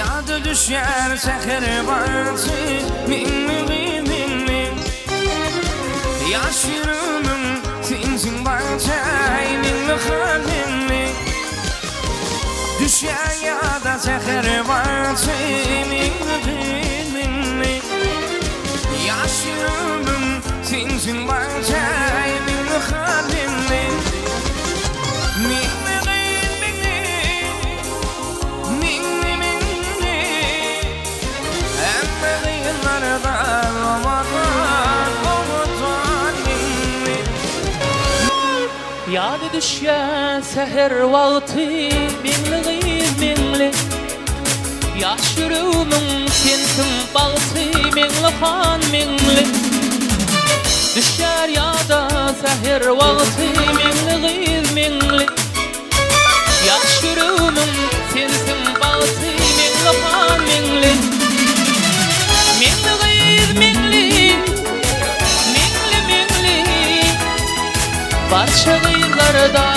Yadı düşer seher batı minli yaş yürümüm sensin batay minli halimli düşer yada seher batı minli yaş yürümüm sensin batay minli halimli Yadı düşer seher vakti minli yaş yürümün sensin baltı minli han minli düşer yada seher vakti minli yaş yürümün sensin baltı minli han minli barça gıylarda